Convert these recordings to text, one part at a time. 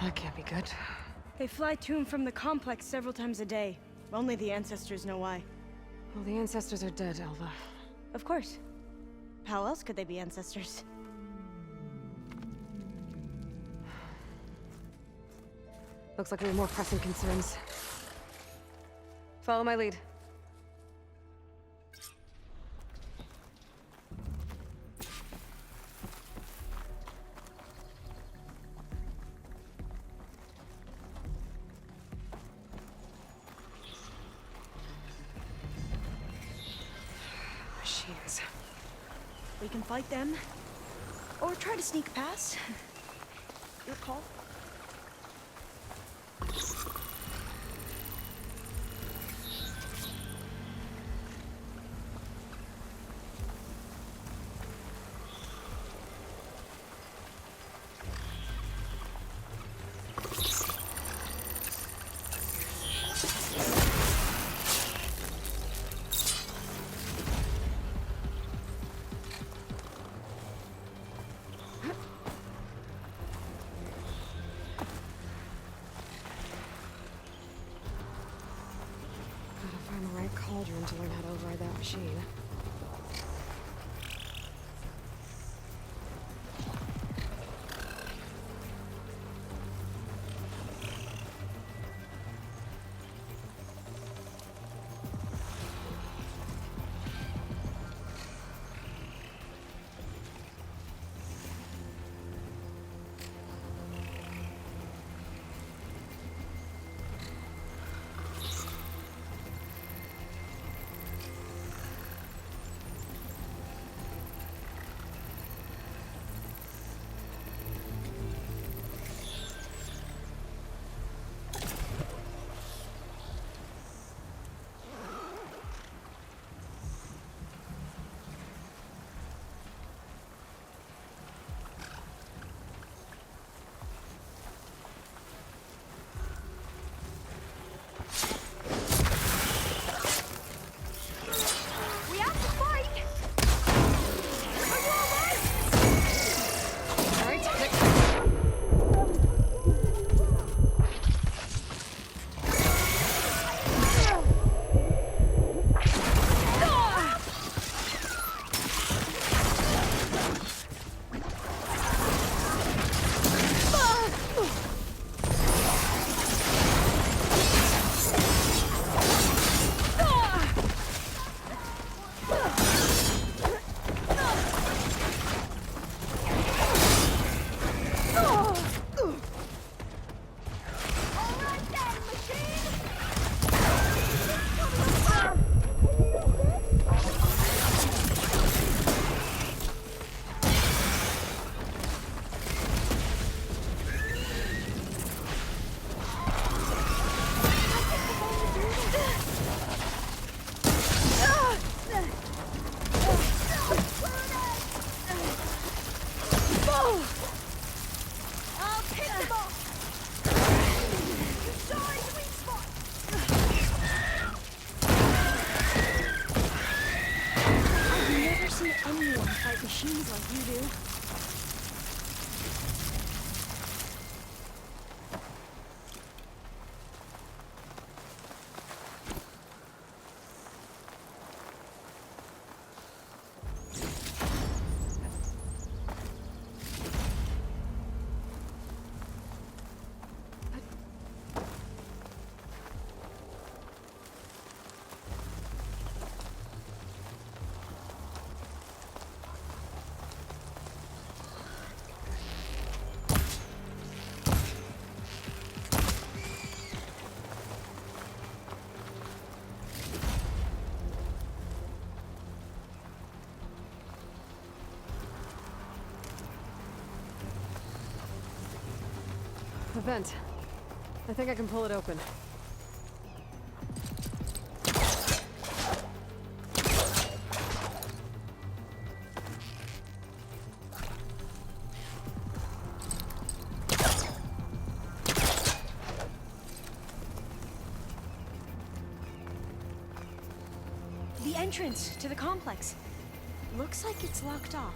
That can't be good. They fly to and from the complex several times a day. Only the ancestors know why. Well, the ancestors are dead, Alva. Of course. How else could they be ancestors? Looks like we have more pressing concerns. Follow my lead. Machines. We can fight them, or try to sneak past. Your call. Gotta find the right cauldron to learn how to override that machine. We have to fight! Are you alright? Alright, I'll take them off! Sorry, sweet spot! I've never seen anyone fight machines like you do. the vent. I think I can pull it open. The entrance to the complex. Looks like it's locked off.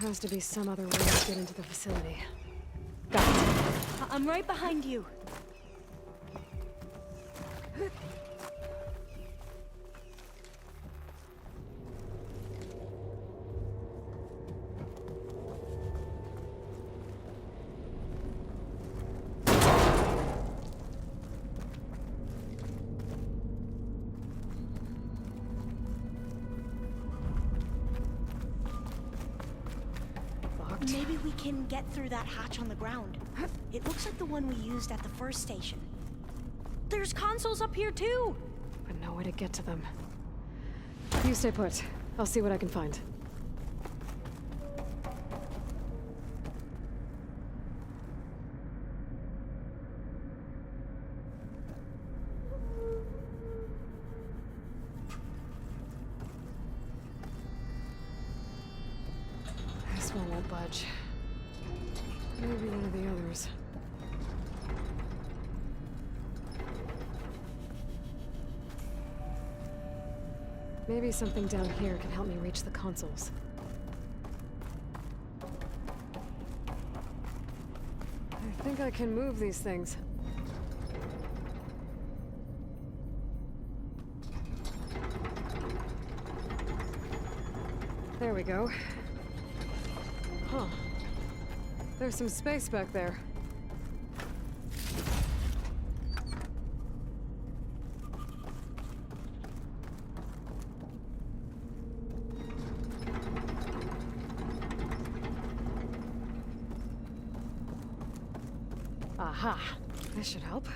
has to be some other way to get into the facility. Got it. I'm right behind you. Maybe we can get through that hatch on the ground. It looks like the one we used at the first station. There's consoles up here too! But no way to get to them. You stay put. I'll see what I can find. This one won't budge. Maybe one of the others. Maybe something down here can help me reach the consoles. I think I can move these things. There we go. Huh. There's some space back there. Aha! This should help.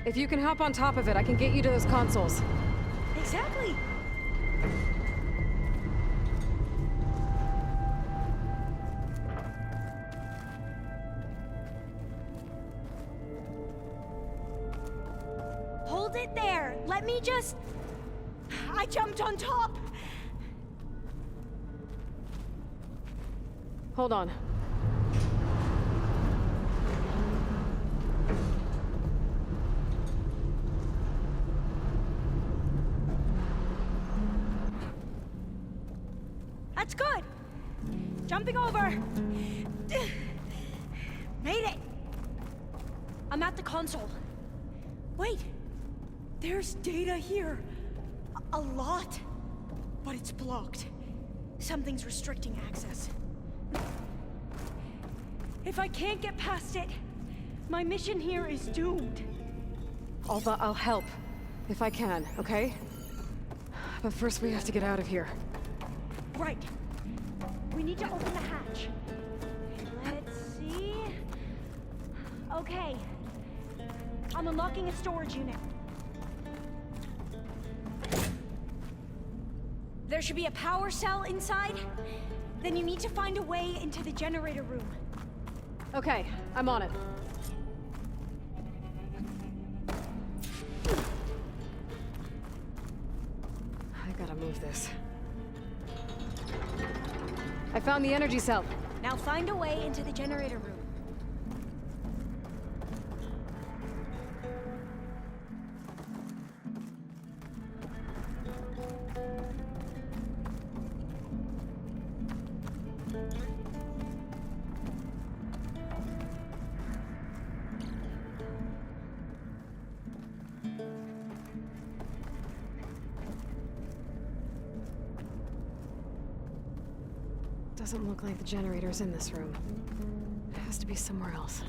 If you can hop on top of it, I can get you to those consoles. Exactly! Hold it there! Let me just... I jumped on top! Hold on. That's good! Jumping over! Made it! I'm at the console. Wait! There's data here. A lot. But it's blocked. Something's restricting access. If I can't get past it, my mission here is doomed. Alva, I'll help. If I can, okay? But first we have to get out of here. Right. We need to open the hatch. Let's see... Okay. I'm unlocking a storage unit. There should be a power cell inside. Then you need to find a way into the generator room. Okay, I'm on it. I gotta move this. I found the energy cell. Now find a way into the generator room. Doesn't look like the generator's in this room. It has to be somewhere else.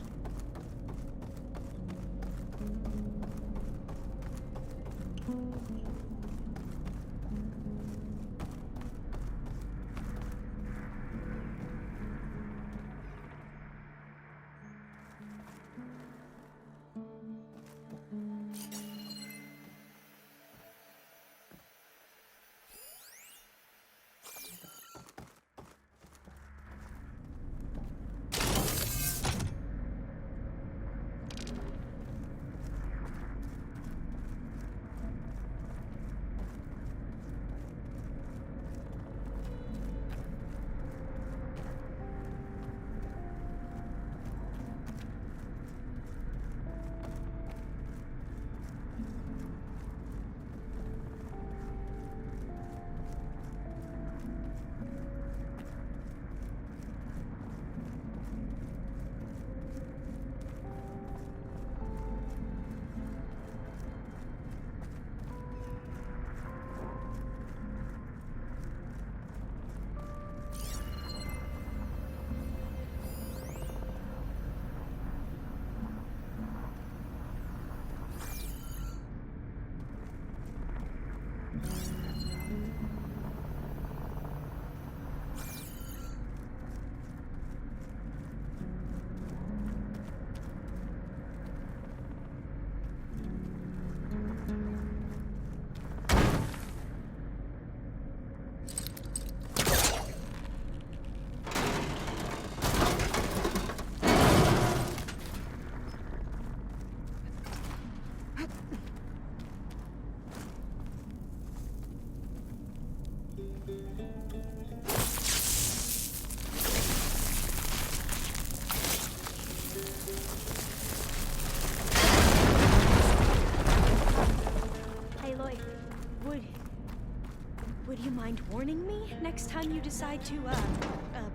mind warning me next time you decide to,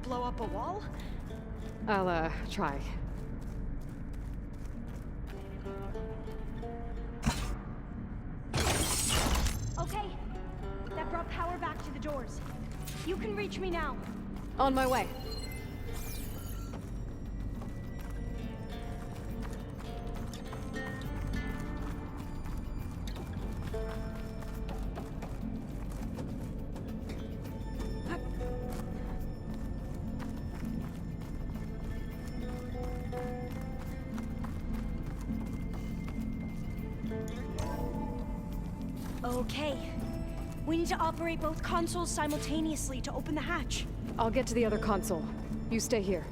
blow up a wall? I'll, try. Okay, that brought power back to the doors. You can reach me now. On my way. Okay. We need to operate both consoles simultaneously to open the hatch. I'll get to the other console. You stay here.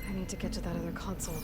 I need to get to that other console.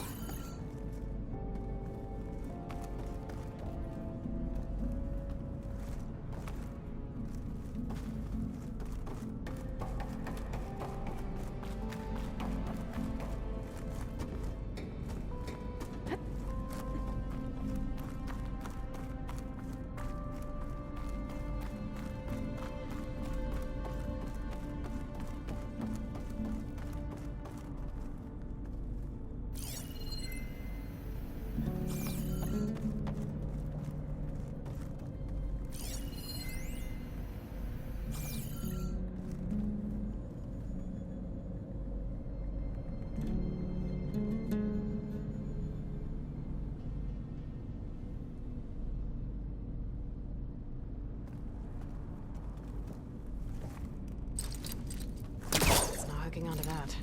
Hooking onto that.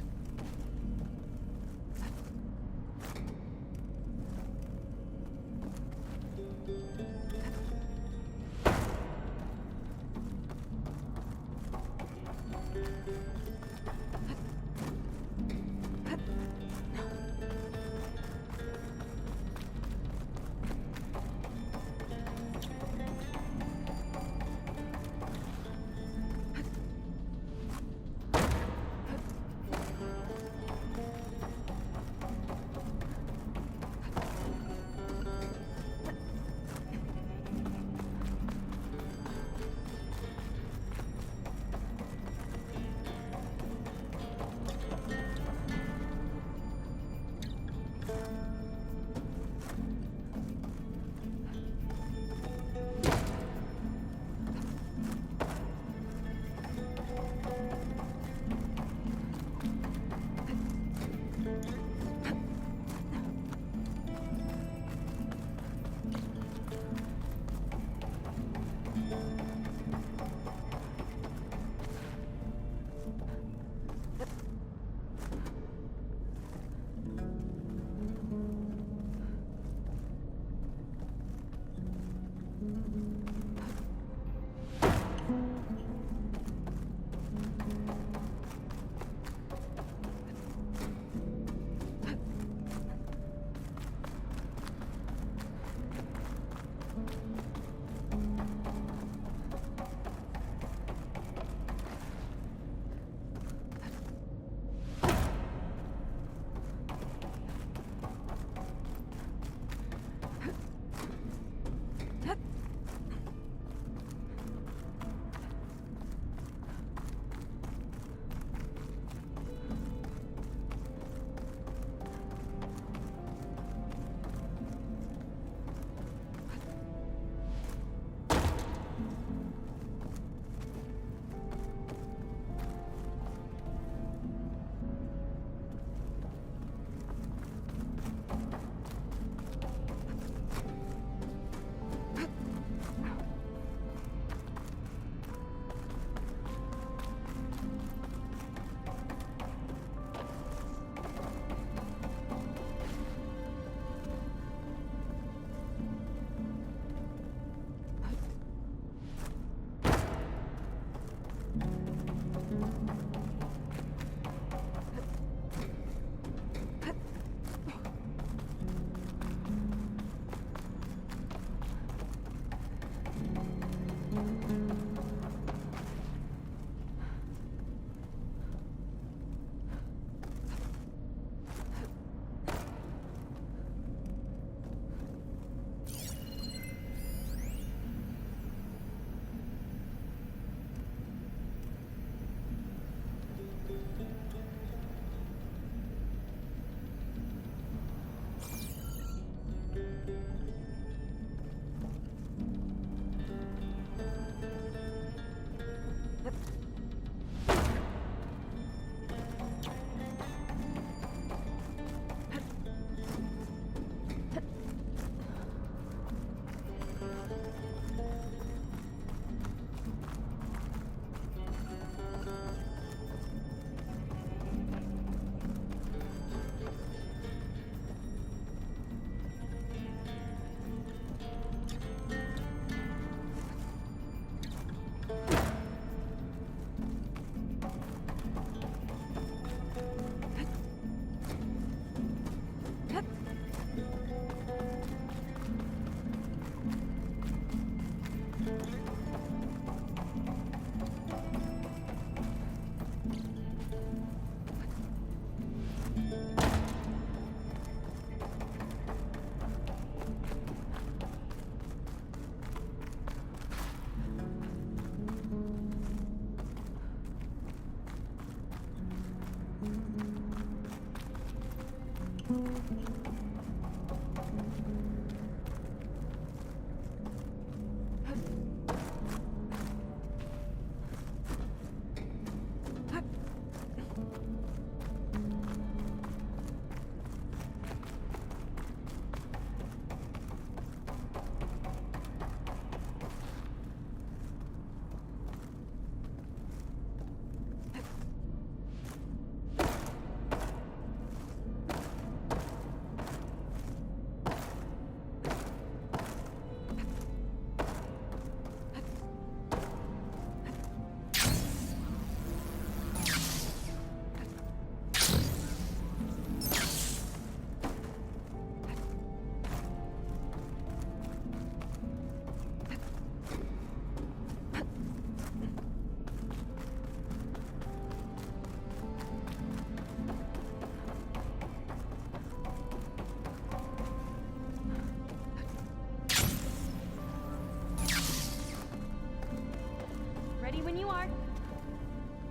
Ready when you are.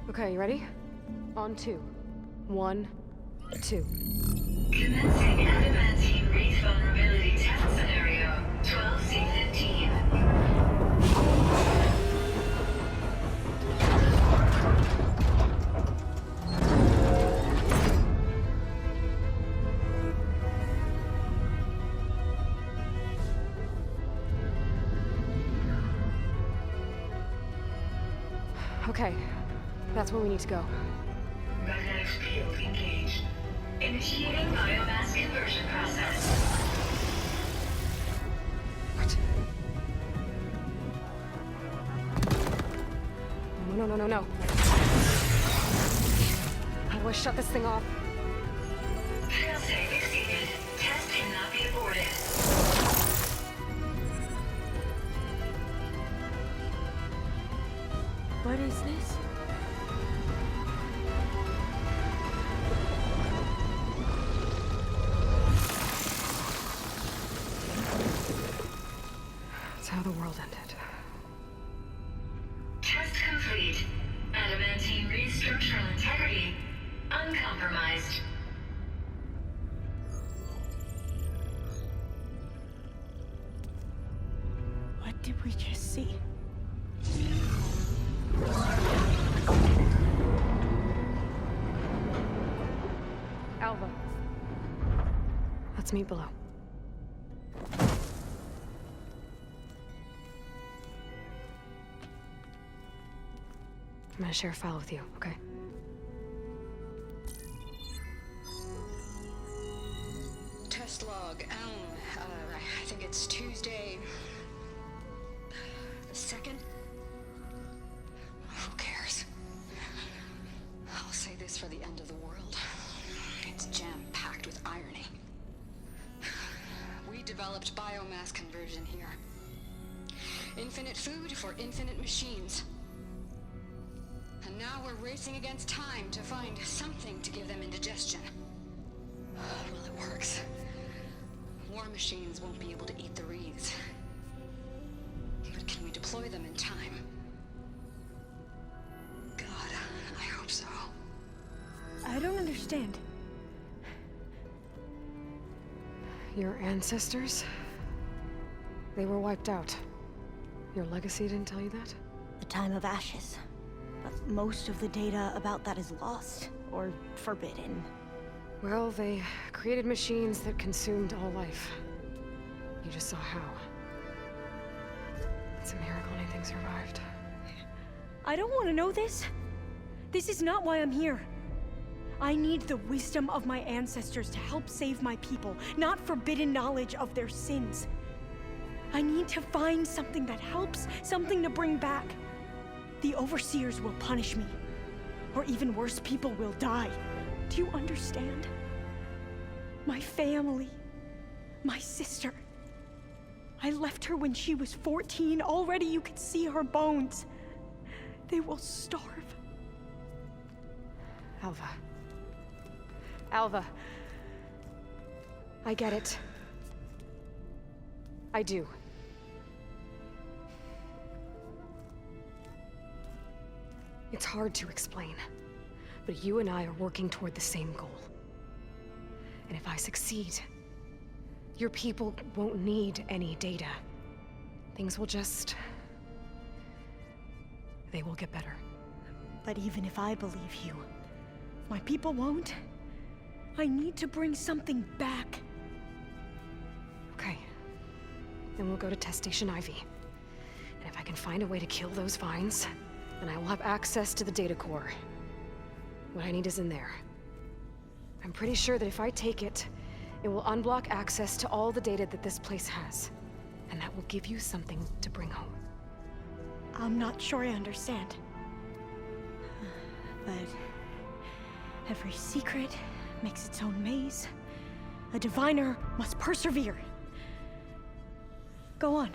Okay, you ready? On two. 1, 2. Commencing adamantine wreath vulnerability test scenario 12C15. Okay, that's where we need to go. Magnetic field engaged. Initiating biomass conversion process. What? No, no, no, no, no. How do I shut this thing off? Failsafe exceeded. Test cannot be aborted. What is this? That's how the world ended. Test complete. Adamantine wreath structural integrity uncompromised. What did we just see? Alva. Let's meet below. I'm gonna share a file with you, okay? Test log, I think it's Tuesday the 2nd? Who cares? I'll say this for the end of the world. It's jam-packed with irony. We developed biomass conversion here. Infinite food for infinite machines. And now we're racing against time to find something to give them indigestion. Well, it works. War machines won't be able to eat the wreaths. But can we deploy them in time? God, I hope so. I don't understand. Your ancestors? They were wiped out. Your legacy didn't tell you that? The time of ashes. But most of the data about that is lost or forbidden. Well, they created machines that consumed all life. You just saw how. It's a miracle anything survived. I don't want to know this. This is not why I'm here. I need the wisdom of my ancestors to help save my people, not forbidden knowledge of their sins. I need to find something that helps, something to bring back. The overseers will punish me. Or even worse, people will die. Do you understand? My family. My sister. I left her when she was 14. Already you could see her bones. They will starve. Alva. Alva. I get it. I do. It's hard to explain, but you and I are working toward the same goal. And if I succeed, your people won't need any data. Things will just... they will get better. But even if I believe you, my people won't. I need to bring something back. Okay. Then we'll go to Test Station Ivy. And if I can find a way to kill those vines, then I will have access to the data core. What I need is in there. I'm pretty sure that if I take it, it will unblock access to all the data that this place has. And that will give you something to bring home. I'm not sure I understand. But every secret makes its own maze. A diviner must persevere. Go on.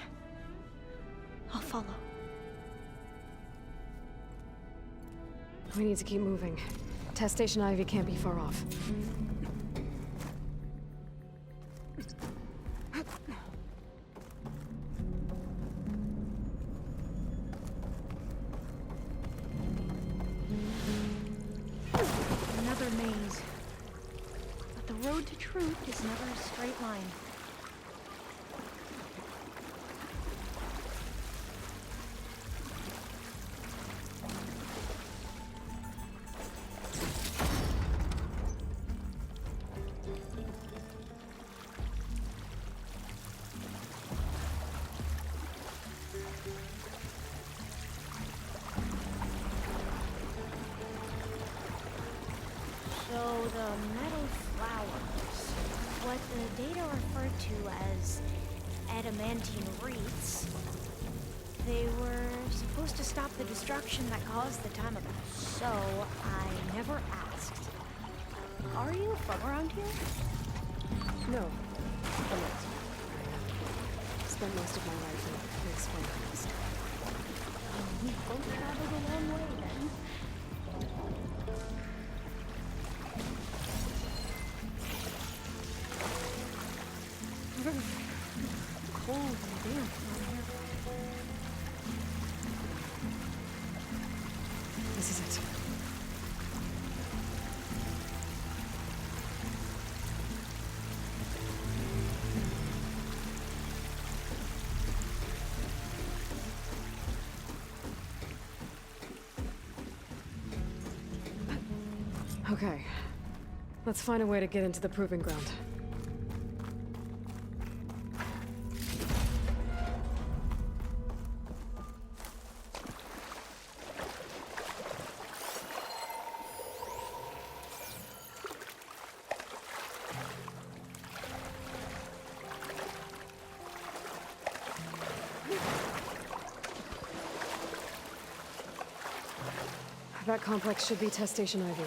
I'll follow. We need to keep moving. Test Station Ivy can't be far off. Another maze. But the road to truth is never a straight line. So the metal flowers, what the data referred to as adamantine wreaths, they were supposed to stop the destruction that caused the time ago. So I never asked. Are you from around here? No. I'm not. I spent most of my life in the Explain Coast. We both traveled a long way then. Cold and damp out here. This is it. Okay. Let's find a way to get into the proving ground. That complex should be Test Station Ivy.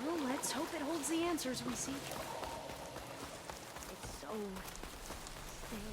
Well, let's hope it holds the answers we seek. It's so still.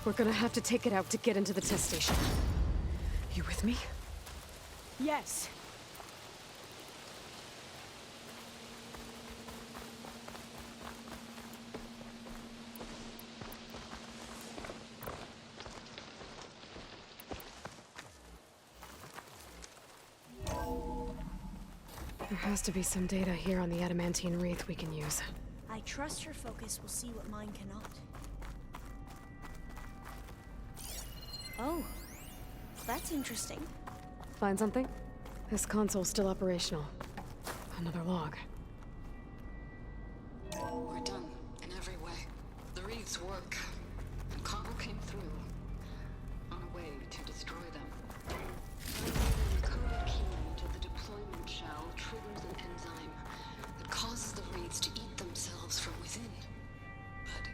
We're gonna have to take it out to get into the test station. You with me? Yes. There has to be some data here on the adamantine wreath we can use. I trust your focus will see what mine cannot. Oh, that's interesting. Find something? This console's still operational. Another log. We're done in every way. The wreaths work, and Carver came through on a way to destroy them. The encoded key to the deployment shell triggers an enzyme that causes the wreaths to eat themselves from within. But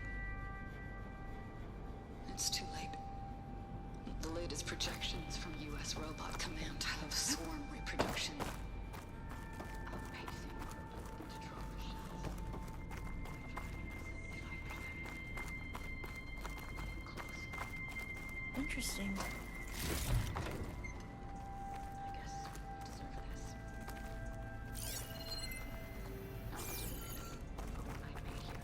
it's too late. The latest projections from U.S. Robot Command have swarm reproduction outpacing into trauma shells. Interesting. I guess we deserve this. Not much information, but we might be here.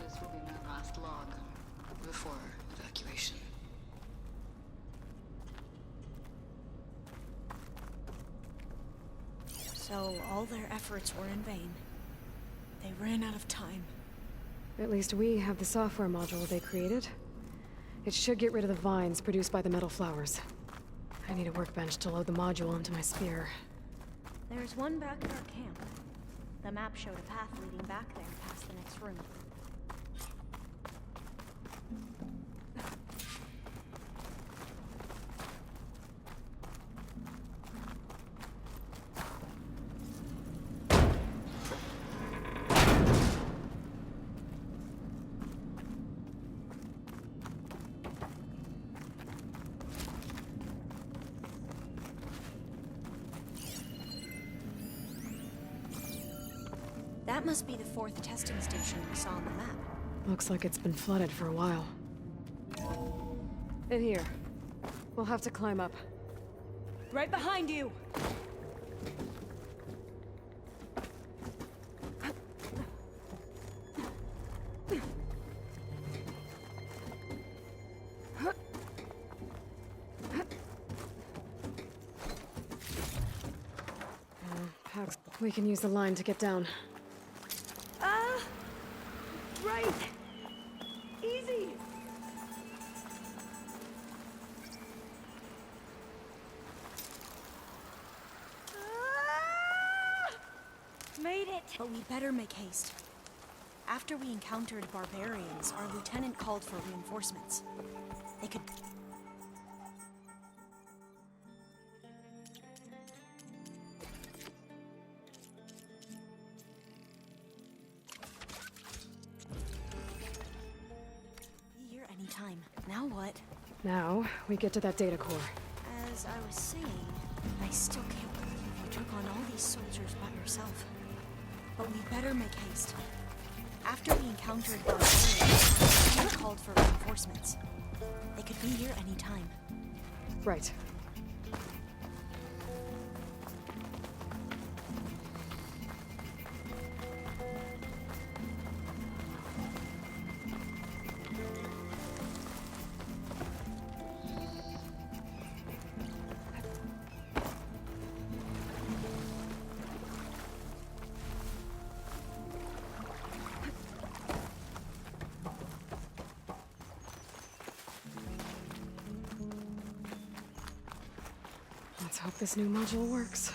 This will be my last log before evacuation. So all their efforts were in vain. They ran out of time. At least we have the software module they created. It should get rid of the vines produced by the metal flowers. I need a workbench to load the module onto my spear. There's one back at our camp. The map showed a path leading back there past the next room. That must be the 4th testing station we saw on the map. Looks like it's been flooded for a while. In here. We'll have to climb up. Right behind you! We can use the line to get down. Right! Easy! Made it! But we better make haste. After we encountered barbarians, our lieutenant called for reinforcements. They could... be here anytime. Now what? Now, we get to that data core. As I was saying, I still can't believe you took on all these soldiers by yourself. But we better make haste. After we encountered barbarians, we called for reinforcements. They could be here anytime. Right. Let's hope this new module works.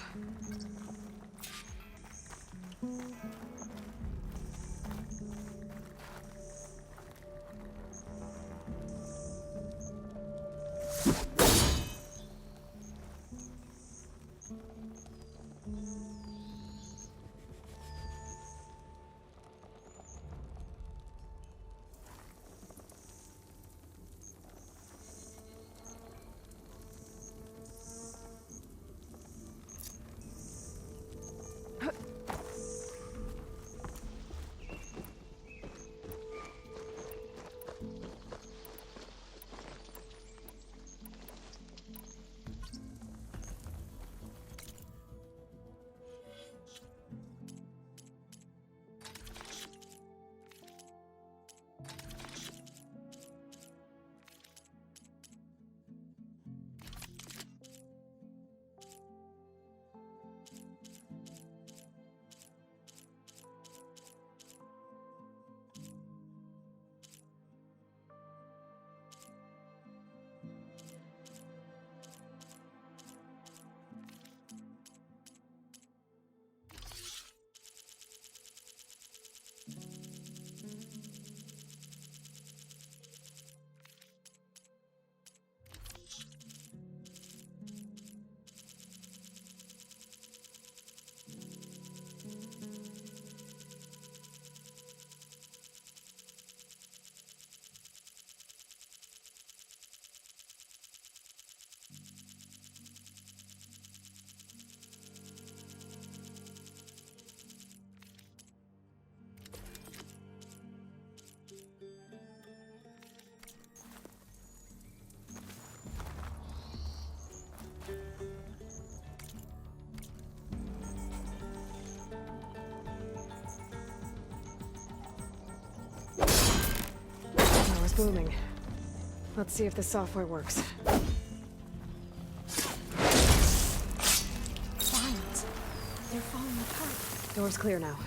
booming. Let's see if the software works. Vines. They're falling apart. Door's clear now.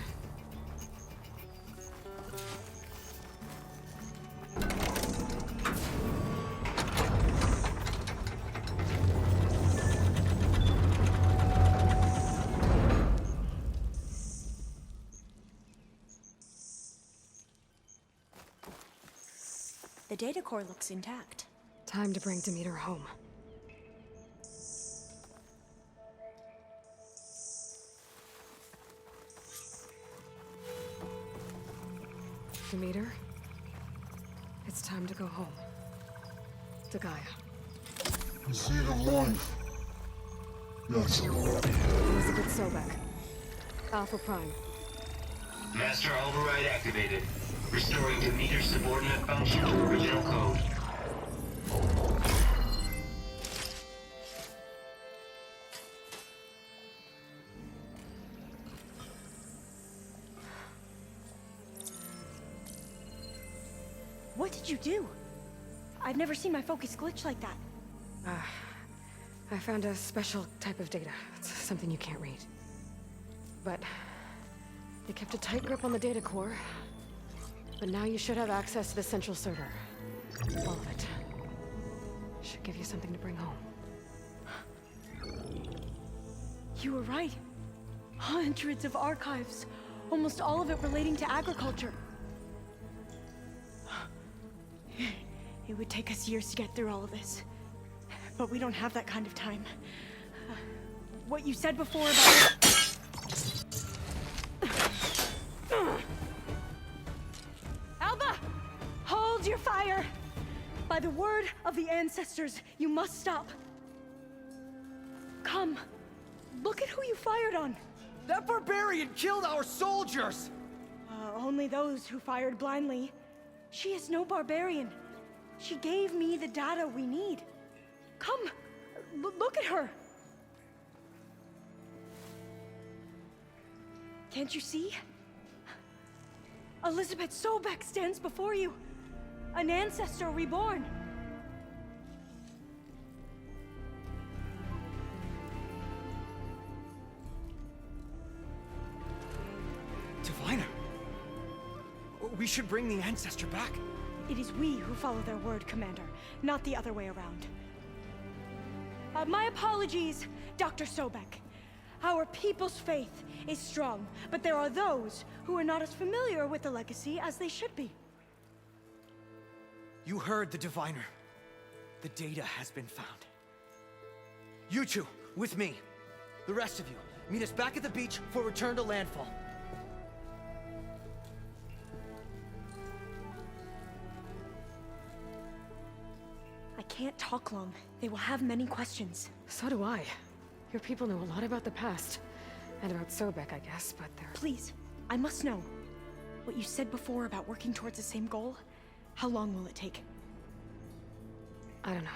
The data core looks intact. Time to bring Demeter home. Demeter, it's time to go home. To Gaia. The seed of life. Yes. Elizabeth Sobek. Alpha Prime. Master override activated. Restoring Demeter's subordinate function to original code. What did you do? I've never seen my focus glitch like that. I found a special type of data. It's something you can't read. But they kept a tight grip on the data core. But now you should have access to the central server. All of it. Should give you something to bring home. You were right. Hundreds of archives. Almost all of it relating to agriculture. It would take us years to get through all of this. But we don't have that kind of time. What you said before about... Alba! Hold your fire! By the word of the ancestors, you must stop. Come. Look at who you fired on. That barbarian killed our soldiers! Only those who fired blindly. She is no barbarian. She gave me the data we need. Come, look at her. Can't you see? Elizabeth Sobek stands before you. An ancestor reborn. Diviner! We should bring the ancestor back. It is we who follow their word, Commander, not the other way around. My apologies, Dr. Sobek. Our people's faith is strong, but there are those who are not as familiar with the legacy as they should be. You heard the diviner. The data has been found. You two, with me. The rest of you, meet us back at the beach for return to landfall. I can't talk long. They will have many questions. So do I. Your people know a lot about the past. And about Sobek, I guess, but they're... Please, I must know. What you said before about working towards the same goal, how long will it take? I don't know.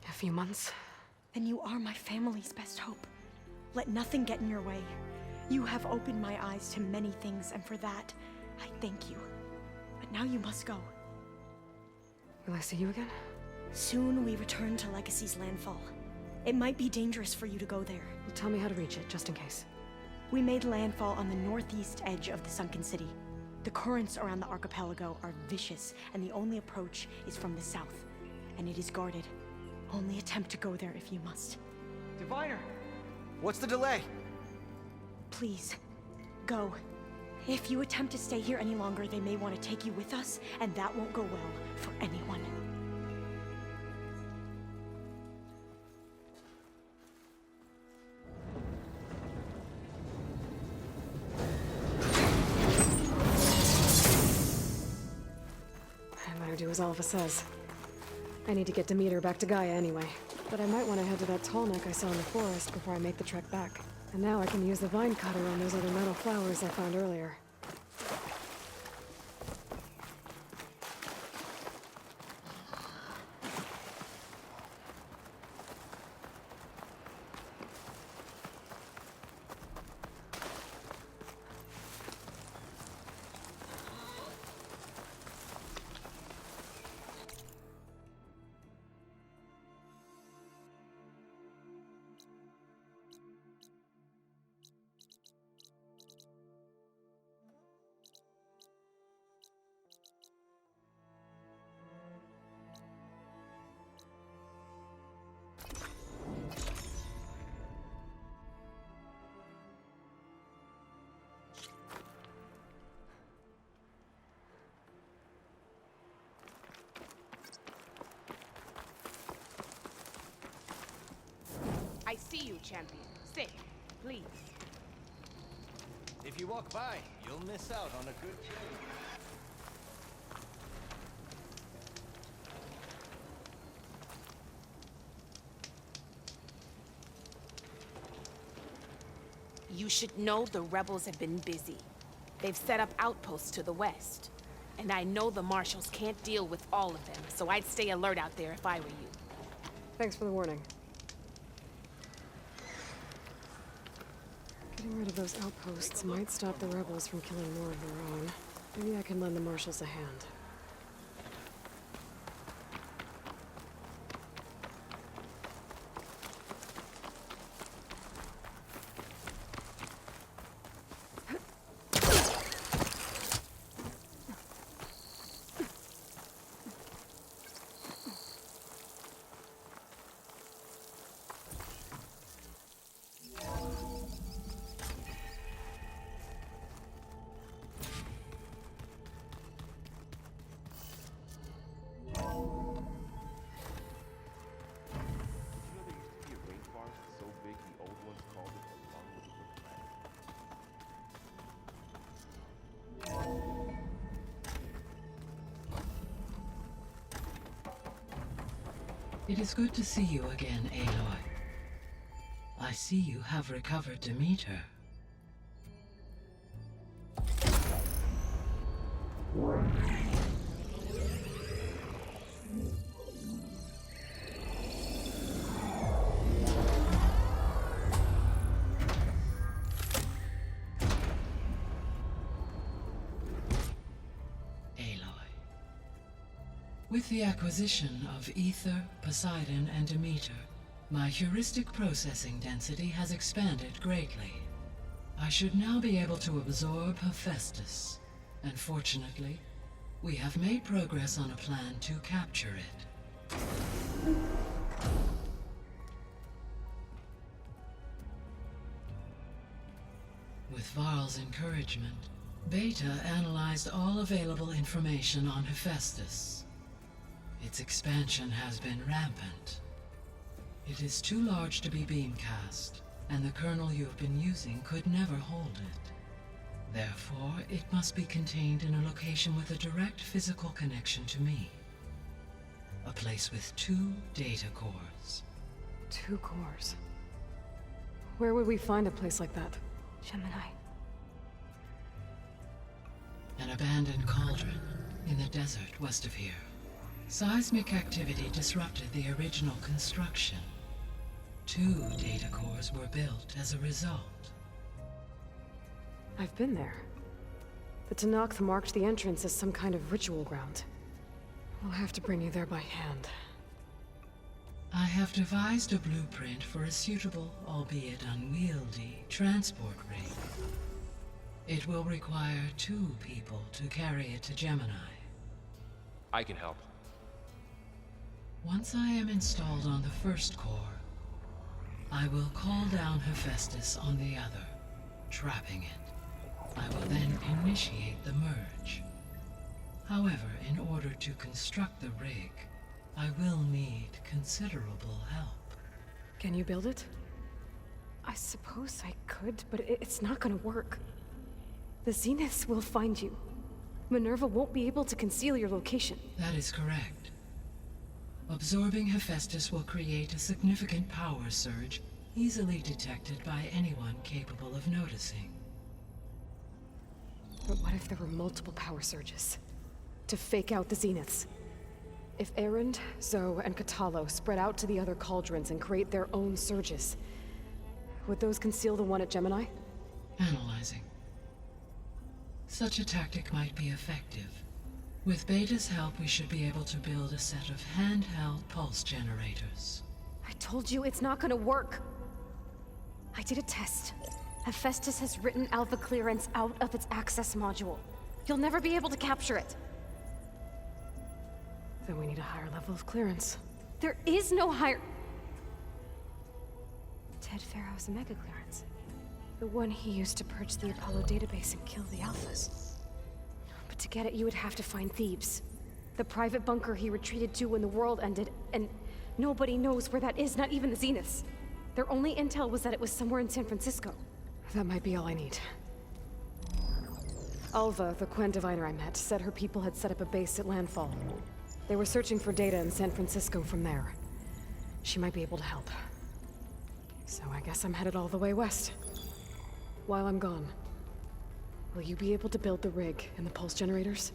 A few months? Then you are my family's best hope. Let nothing get in your way. You have opened my eyes to many things, and for that, I thank you. But now you must go. Will I see you again? Soon we return to Legacy's landfall. It might be dangerous for you to go there. Well, tell me how to reach it, just in case. We made landfall on the northeast edge of the sunken city. The currents around the archipelago are vicious, and the only approach is from the south. And it is guarded. Only attempt to go there if you must. Diviner! What's the delay? Please, go. If you attempt to stay here any longer, they may want to take you with us, and that won't go well for anyone. I better do as Alpha says. I need to get Demeter back to Gaia anyway. But I might want to head to that tall neck I saw in the forest before I make the trek back. And now I can use the vine cutter on those other metal flowers I found earlier. see you, champion. Sit, please. If you walk by, you'll miss out on a good kill. You should know the rebels have been busy. They've set up outposts to the west. And I know the marshals can't deal with all of them, so I'd stay alert out there if I were you. Thanks for the warning. Getting rid of those outposts might stop the rebels from killing more of their own. Maybe I can lend the marshals a hand. It is good to see you again, Aloy. I see you have recovered Demeter. With the acquisition of Ether, Poseidon, and Demeter, my heuristic processing density has expanded greatly. I should now be able to absorb Hephaestus, and fortunately, we have made progress on a plan to capture it. With Varl's encouragement, Beta analyzed all available information on Hephaestus. Its expansion has been rampant. It is too large to be beamcast, and the kernel you have been using could never hold it. Therefore, it must be contained in a location with a direct physical connection to me. A place with 2 data cores. 2 cores? Where would we find a place like that? Gemini. An abandoned cauldron in the desert west of here. Seismic activity disrupted the original construction. 2 data cores were built as a result. I've been there. The Tenakth marked the entrance as some kind of ritual ground. We'll have to bring you there by hand. I have devised a blueprint for a suitable, albeit unwieldy, transport rig. It will require 2 people to carry it to Gemini. I can help. Once I am installed on the first core, I will call down Hephaestus on the other, trapping it. I will then initiate the merge. However, in order to construct the rig, I will need considerable help. Can you build it? I suppose I could, but it's not gonna work. The Zeniths will find you. Minerva won't be able to conceal your location. That is correct. Absorbing Hephaestus will create a significant power surge, easily detected by anyone capable of noticing. But what if there were multiple power surges? To fake out the Zeniths? If Erend, Zoe, and Katalo spread out to the other cauldrons and create their own surges, would those conceal the one at Gemini? Analyzing. Such a tactic might be effective. With Beta's help, we should be able to build a set of handheld pulse generators. I told you it's not gonna work! I did a test. Hephaestus has written Alpha clearance out of its access module. You'll never be able to capture it. Then we need a higher level of clearance. There is no higher... Ted Pharaoh's mega clearance. The one he used to purge the Apollo database and kill the Alphas. But to get it, you would have to find Thebes. The private bunker he retreated to when the world ended, and nobody knows where that is, not even the Zeniths. Their only intel was that it was somewhere in San Francisco. That might be all I need. Alva, the Quen diviner I met, said her people had set up a base at Landfall. They were searching for data in San Francisco from there. She might be able to help. So I guess I'm headed all the way west. While I'm gone, will you be able to build the rig and the pulse generators?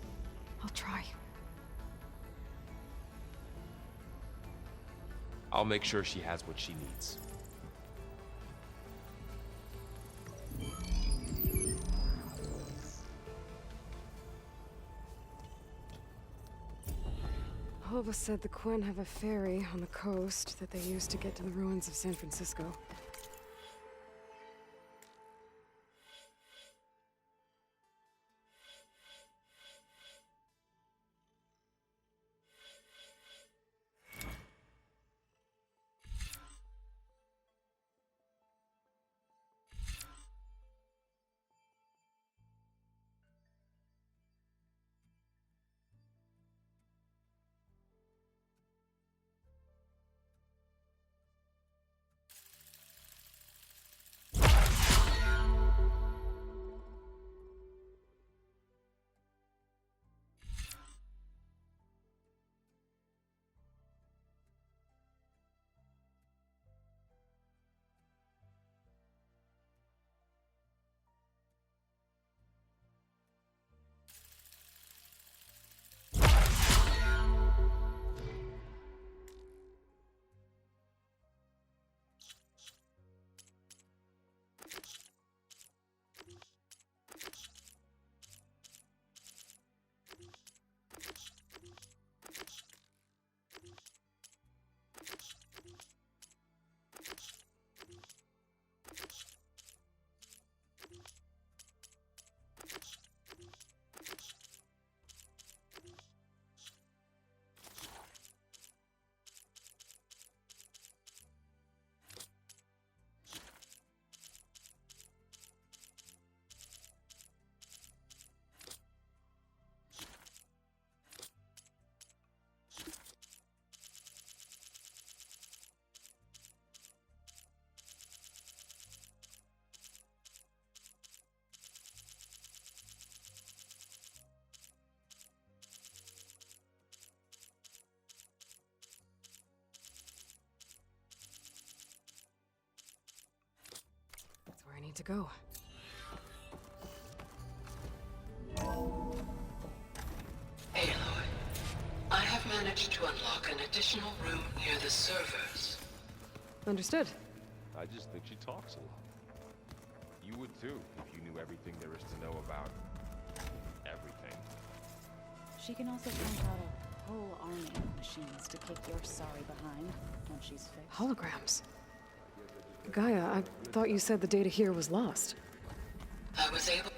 I'll try. I'll make sure she has what she needs. Alva said the Quen have a ferry on the coast that they use to get to the ruins of San Francisco. I need to go. Aloy, I have managed to unlock an additional room near the servers. Understood. I just think she talks a lot. You would too, if you knew everything there is to know about everything. She can also print out a whole army of machines to kick your sorry behind once she's fixed. Holograms. Gaia, I thought you said the data here was lost. I was able